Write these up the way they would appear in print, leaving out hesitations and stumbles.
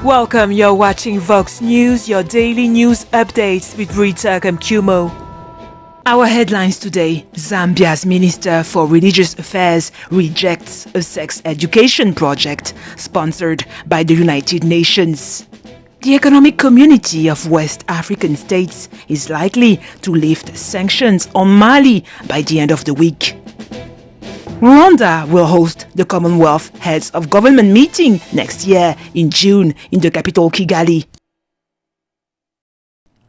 Welcome, you're watching Vox News, your daily news updates with Rita Kamkumo. Our headlines today: Zambia's Minister for Religious Affairs rejects a sex education project sponsored by the United Nations. The Economic Community of West African States is likely to lift sanctions on Mali by the end of the week. Rwanda will host the Commonwealth Heads of Government meeting next year in June in the capital Kigali.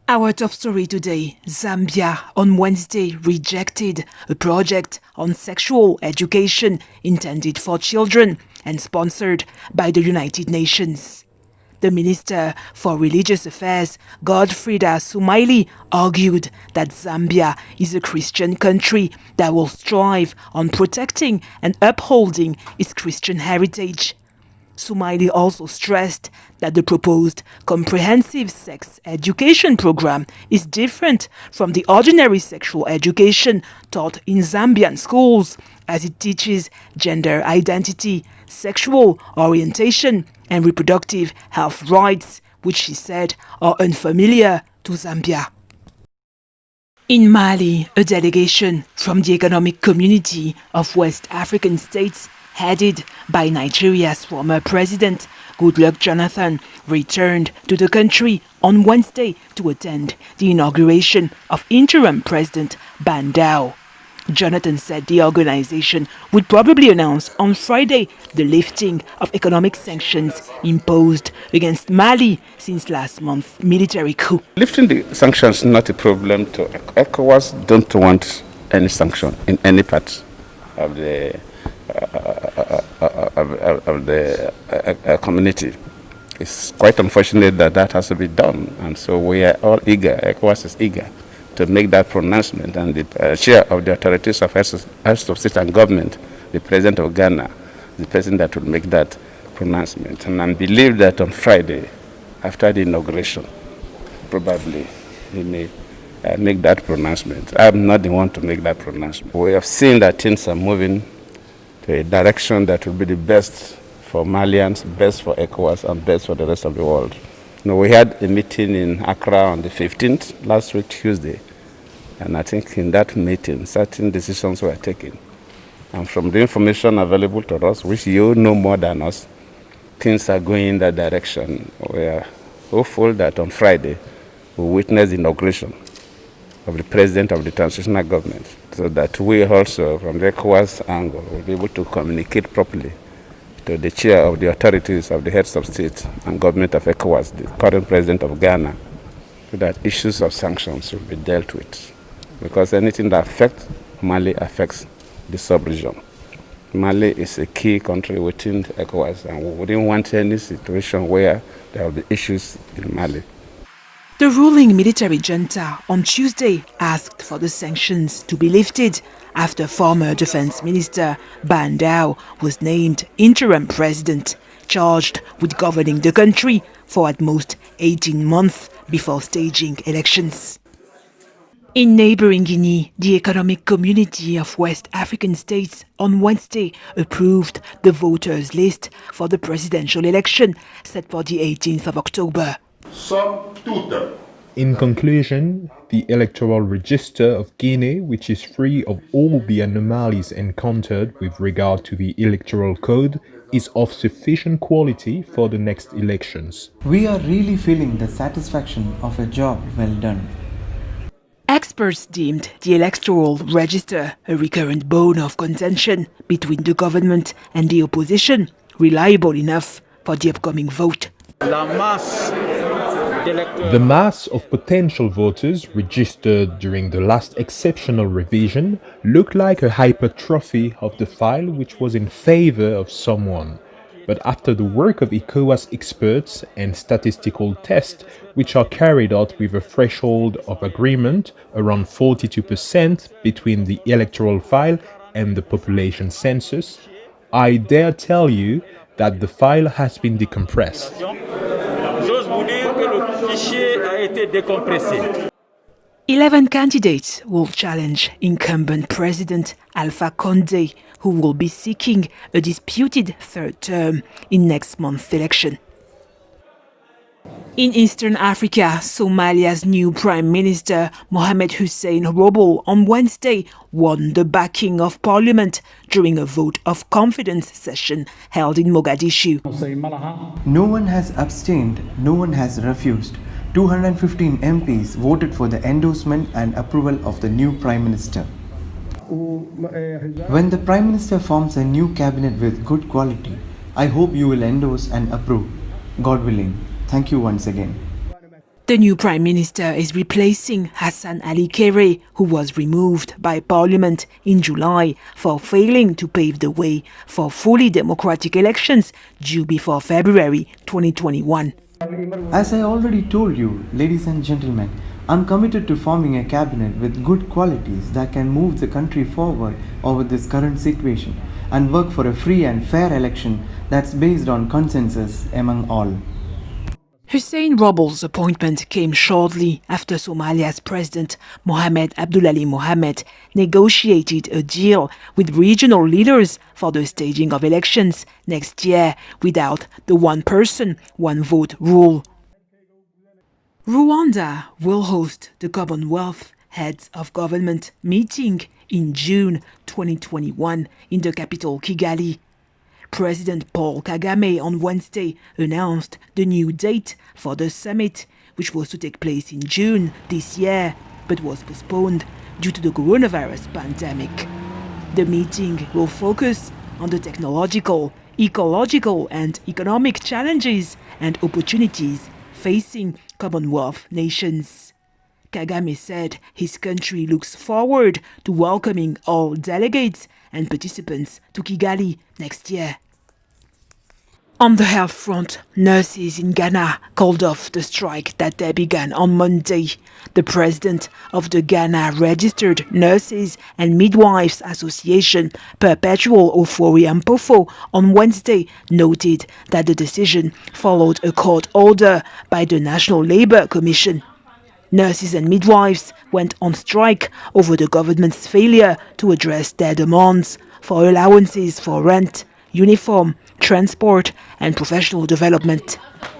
Our top story today: Zambia on Wednesday rejected a project on sexual education intended for children and sponsored by the United Nations. The Minister for Religious Affairs, Govt, argued that Zambia is a Christian country that will strive on protecting and upholding its Christian heritage. Somalia also stressed that the proposed comprehensive sex education program is different from the ordinary sexual education taught in Zambian schools, as it teaches gender identity, sexual orientation, and reproductive health rights, which she said are unfamiliar to Zambia. In Mali, a delegation from the Economic Community of West African States, headed by Nigeria's former president, Goodluck Jonathan, returned to the country on Wednesday to attend the inauguration of interim President Bandao. Jonathan said the organization would probably announce on Friday the lifting of economic sanctions imposed against Mali since last month's military coup. Lifting the sanctions is not a problem to ECOWAS. Don't want any sanction in any part of the community. It's quite unfortunate that has to be done, and so we are all eager. ECOWAS is eager to make that pronouncement, and the chair of the authorities of heads of state and government, the president of Ghana, the person that will make that pronouncement. And I believe that on Friday, after the inauguration, probably he may make that pronouncement. I'm not the one to make that pronouncement. We have seen that things are moving to a direction that will be the best for Malians, best for ECOWAS, and best for the rest of the world. We had a meeting in Accra on the 15th, last week, Tuesday, and I think in that meeting, certain decisions were taken. And from the information available to us, which you know more than us, things are going in that direction. We are hopeful that on Friday, we'll witness the inauguration of the president of the transitional government, so that we also, from the ECOWAS angle, will be able to communicate properly to the chair of the authorities of the heads of state and government of ECOWAS, the current president of Ghana, so that issues of sanctions will be dealt with. Because anything that affects Mali affects the sub-region. Mali is a key country within ECOWAS, and we wouldn't want any situation where there will be issues in Mali. The ruling military junta on Tuesday asked for the sanctions to be lifted after former Defense Minister Bandao was named interim president, charged with governing the country for at most 18 months before staging elections. In neighboring Guinea, the Economic Community of West African States on Wednesday approved the voters' list for the presidential election set for the 18th of October. In conclusion, the electoral register of Guinea, which is free of all the anomalies encountered with regard to the electoral code, is of sufficient quality for the next elections. We are really feeling the satisfaction of a job well done. Experts deemed the electoral register a recurrent bone of contention between the government and the opposition, reliable enough for the upcoming vote. The mass of potential voters registered during the last exceptional revision looked like a hypertrophy of the file which was in favor of someone. But after the work of ECOWAS experts and statistical tests, which are carried out with a threshold of agreement around 42% between the electoral file and the population census, I dare tell you that the file has been decompressed. 11 candidates will challenge incumbent President Alpha Condé, who will be seeking a disputed third term in next month's election. In Eastern Africa, Somalia's new Prime Minister, Mohamed Hussein Roble, on Wednesday won the backing of parliament during a vote of confidence session held in Mogadishu. No one has abstained, no one has refused. 215 MPs voted for the endorsement and approval of the new Prime Minister. When the Prime Minister forms a new cabinet with good quality, I hope you will endorse and approve. God willing. Thank you once again. The new Prime Minister is replacing Hassan Ali Kere, who was removed by Parliament in July for failing to pave the way for fully democratic elections due before February 2021. As I already told you, ladies and gentlemen, I'm committed to forming a cabinet with good qualities that can move the country forward over this current situation and work for a free and fair election that's based on consensus among all. Hussein Roble's appointment came shortly after Somalia's President Mohamed Abdullahi Mohamed negotiated a deal with regional leaders for the staging of elections next year without the one person, one vote rule. Rwanda will host the Commonwealth Heads of Government meeting in June 2021 in the capital Kigali. President Paul Kagame on Wednesday announced the new date for the summit, which was to take place in June this year, but was postponed due to the coronavirus pandemic. The meeting will focus on the technological, ecological and economic challenges and opportunities facing Commonwealth nations. Kagame said his country looks forward to welcoming all delegates and participants to Kigali next year. On the health front, nurses in Ghana called off the strike that they began on Monday. The president of the Ghana Registered Nurses and Midwives Association, Perpetual Ofori Ampofo, on Wednesday noted that the decision followed a court order by the National Labour Commission. Nurses and midwives went on strike over the government's failure to address their demands for allowances for rent, uniform, transport and professional development.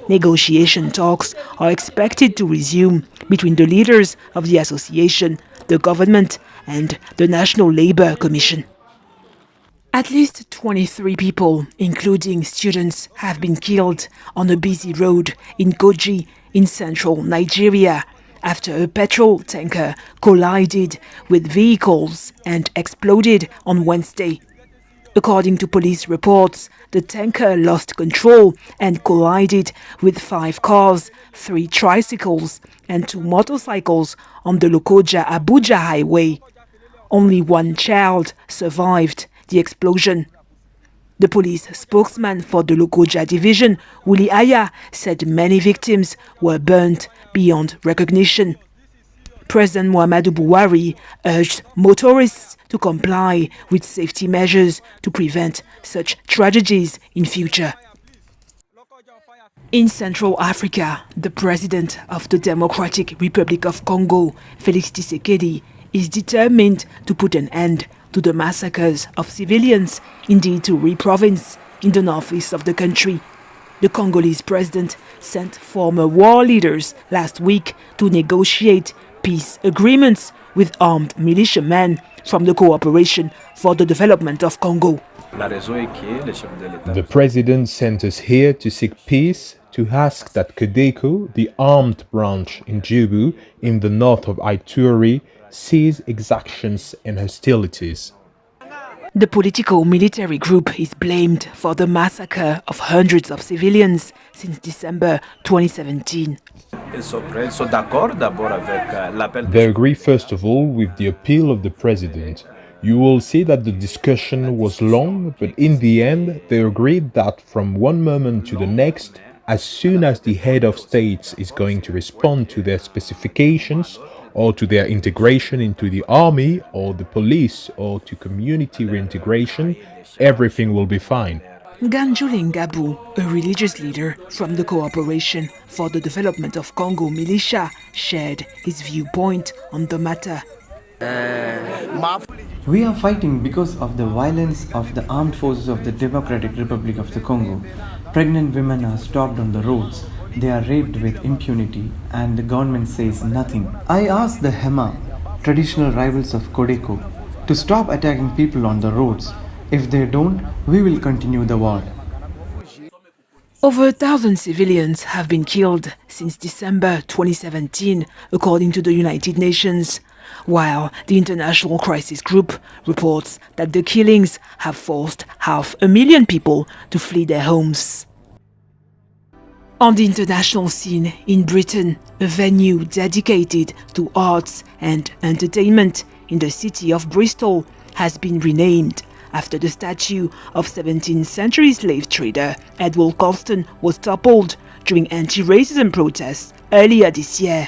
Negotiation talks are expected to resume between the leaders of the association, the government and the National Labour Commission. At least 23 people, including students, have been killed on a busy road in Koji in central Nigeria after a petrol tanker collided with vehicles and exploded on Wednesday. According to police reports, the tanker lost control and collided with 5 cars, 3 tricycles and 2 motorcycles on the Lokoja-Abuja highway. Only 1 child survived the explosion. The police spokesman for the Lokoja division, Willie Aya, said many victims were burnt beyond recognition. President Muhammadu Buhari urged motorists to comply with safety measures to prevent such tragedies in future. In Central Africa, the president of the Democratic Republic of Congo, Félix Tshisekedi, is determined to put an end to the massacres of civilians in the Ituri province in the northeast of the country. The Congolese president sent former war leaders last week to negotiate peace agreements with armed militiamen from the Cooperation for the Development of Congo. The president sent us here to seek peace, to ask that Codeco, the armed branch in Djubu, in the north of Ituri, cease exactions and hostilities. The political military group is blamed for the massacre of hundreds of civilians since December 2017. They agree first of all with the appeal of the president. You will see that the discussion was long, but in the end they agreed that from one moment to the next, as soon as the head of states is going to respond to their specifications, or to their integration into the army or the police or to community reintegration, everything will be fine. Ganjulin Gabu, a religious leader from the Cooperation for the Development of Congo militia, shared his viewpoint on the matter. We are fighting because of the violence of the armed forces of the Democratic Republic of the Congo. Pregnant women are stopped on the roads. they are raped with impunity and the government says nothing. I asked the Hema, traditional rivals of Codeco, to stop attacking people on the roads. If they don't, we will continue the war. Over 1,000 civilians have been killed since December 2017, according to the United Nations, while the International Crisis Group reports that the killings have forced 500,000 people to flee their homes. On the international scene in Britain, a venue dedicated to arts and entertainment in the city of Bristol has been renamed after the statue of 17th century slave trader Edward Colston was toppled during anti-racism protests earlier this year.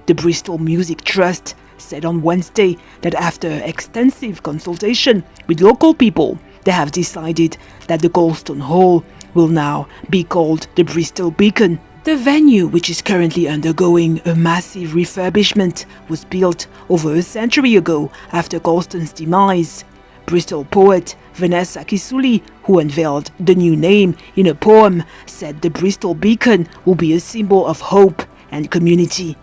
The Bristol Music Trust said on Wednesday that after extensive consultation with local people, they have decided that the Colston Hall will now be called the Bristol Beacon. The venue, which is currently undergoing a massive refurbishment, was built over a century ago after Colston's demise. Bristol poet Vanessa Kisuli, who unveiled the new name in a poem, said the Bristol Beacon will be a symbol of hope and community.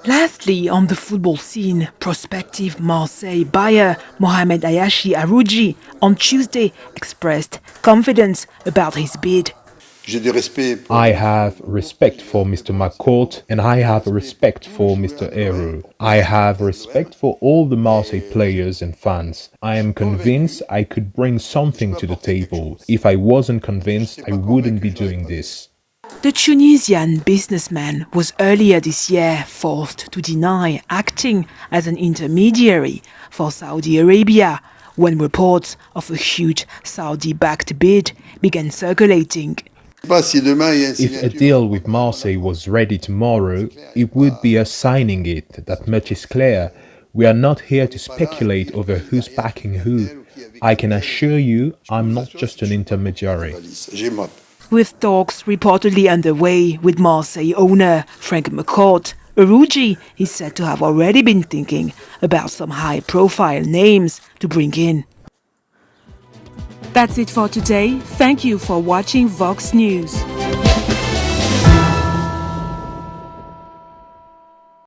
Lastly, on the football scene, prospective Marseille buyer Mohamed Ayashi Arouji on Tuesday expressed confidence about his bid. I have respect for Mr. McCourt and I have respect for Mr. Hero. I have respect for all the Marseille players and fans. I am convinced I could bring something to the table. If I wasn't convinced, I wouldn't be doing this. The Tunisian businessman was earlier this year forced to deny acting as an intermediary for Saudi Arabia when reports of a huge Saudi-backed bid began circulating. If a deal with Marseille was ready tomorrow, it would be us signing it. That much is clear. We are not here to speculate over who's backing who. I can assure you I'm not just an intermediary. With talks reportedly underway with Marseille owner Frank McCourt, Arouji is said to have already been thinking about some high-profile names to bring in. That's it for today. Thank you for watching Vox News.